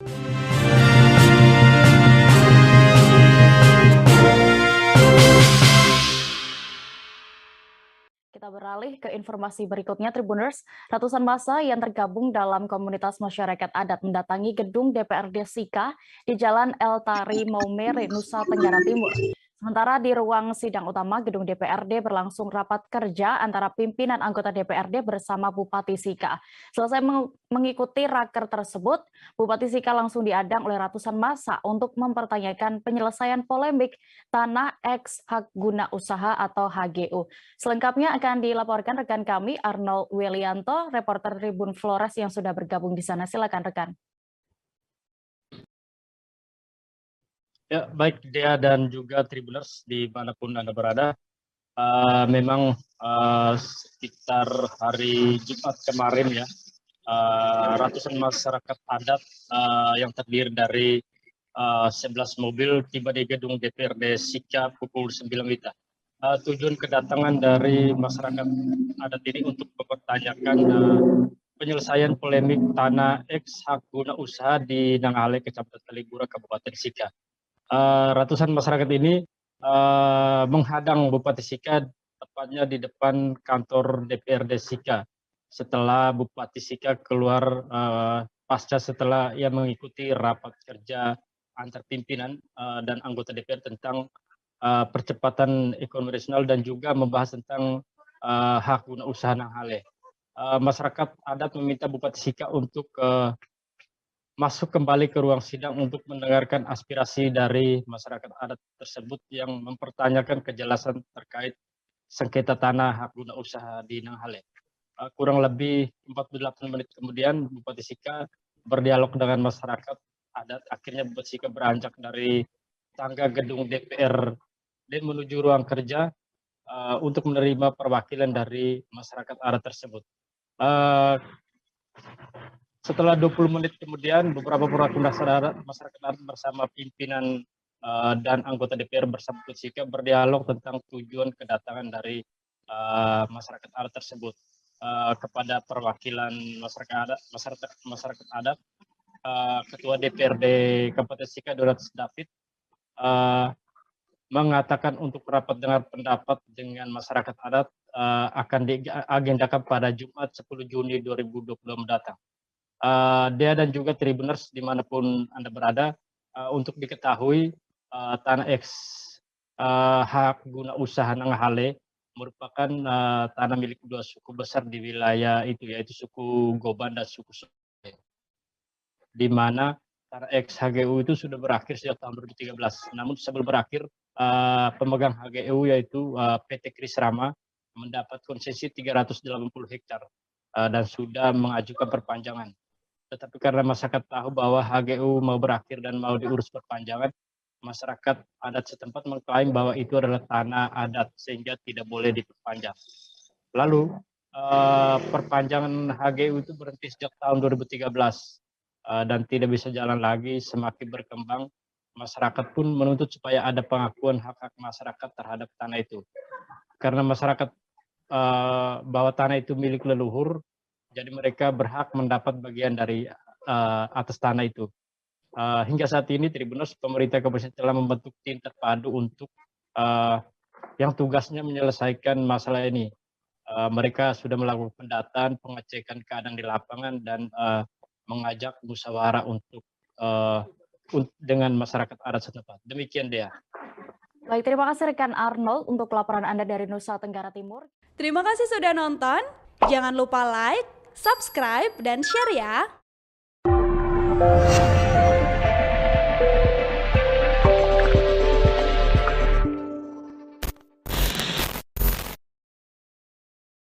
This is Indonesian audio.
Kita beralih ke informasi berikutnya, Tribuners. Ratusan massa yang tergabung dalam komunitas masyarakat adat mendatangi gedung DPRD Sika di Jalan El Tari Maumere, Nusa Tenggara Timur. Sementara di ruang sidang utama gedung DPRD berlangsung rapat kerja antara pimpinan anggota DPRD bersama Bupati Sika. Selesai mengikuti raker tersebut, Bupati Sika langsung diadang oleh ratusan massa untuk mempertanyakan penyelesaian polemik tanah eks hak guna usaha atau HGU. Selengkapnya akan dilaporkan rekan kami Arnold Wilianto, reporter Tribun Flores yang sudah bergabung di sana. Silakan rekan. Ya, baik Dea dan juga Tribuners dimanapun Anda berada. Memang sekitar hari Jumat kemarin ya, ratusan masyarakat adat yang terdiri dari 11 mobil tiba di gedung DPRD Sika pukul 9 WITA. Tujuan kedatangan dari masyarakat adat ini untuk mempertanyakan penyelesaian polemik tanah eks hak guna usaha di Nanggahale, Kecamatan Taligura, Kabupaten Sika. Ratusan masyarakat ini menghadang Bupati Sika tepatnya di depan kantor DPRD Sika setelah Bupati Sika keluar pasca setelah ia mengikuti rapat kerja antar pimpinan dan anggota DPR tentang percepatan ekonomi regional dan juga membahas tentang hak guna usaha Nanggahale. Masyarakat adat meminta Bupati Sika untuk masuk kembali ke ruang sidang untuk mendengarkan aspirasi dari masyarakat adat tersebut yang mempertanyakan kejelasan terkait sengketa tanah hak guna usaha di Nanggahale. Kurang lebih 48 menit kemudian Bupati Sika berdialog dengan masyarakat adat. Akhirnya Bupati Sika beranjak dari tangga gedung DPRD menuju ruang kerja untuk menerima perwakilan dari masyarakat adat tersebut. Setelah 20 menit kemudian, beberapa perwakilan masyarakat adat bersama pimpinan dan anggota DPR bersama Bupati Sika berdialog tentang tujuan kedatangan dari masyarakat adat tersebut. Kepada perwakilan masyarakat adat, Ketua DPRD Kabupaten Sika Donatus David mengatakan untuk rapat dengar pendapat dengan masyarakat adat akan diagendakan pada Jumat 10 Juni 2022 mendatang. Dea dan juga Tribuners dimanapun Anda berada, untuk diketahui tanah eks hak guna usaha Nanggahale merupakan tanah milik dua suku besar di wilayah itu, yaitu suku Goban dan suku Soe, di mana tanah eks HGU itu sudah berakhir sejak tahun 2013. Namun sebelum berakhir, pemegang HGU yaitu PT Krisrama mendapat konsesi 380 hektar dan sudah mengajukan perpanjangan. Tetapi karena masyarakat tahu bahwa HGU mau berakhir dan mau diurus perpanjangan, masyarakat adat setempat mengklaim bahwa itu adalah tanah adat sehingga tidak boleh diperpanjang. Lalu perpanjangan HGU itu berhenti sejak tahun 2013 dan tidak bisa jalan lagi. Semakin berkembang, masyarakat pun menuntut supaya ada pengakuan hak-hak masyarakat terhadap tanah itu. Karena masyarakat bahwa tanah itu milik leluhur, jadi mereka berhak mendapat bagian dari atas tanah itu. Hingga saat ini Tribuners, pemerintah kabupaten telah membentuk tim terpadu untuk yang tugasnya menyelesaikan masalah ini. Mereka sudah melakukan pendataan, pengecekan keadaan di lapangan dan mengajak musyawarah untuk dengan masyarakat adat setempat. Demikian dia. Baik, terima kasih rekan Arnold untuk laporan Anda dari Nusa Tenggara Timur. Terima kasih sudah nonton. Jangan lupa like, subscribe, dan share ya.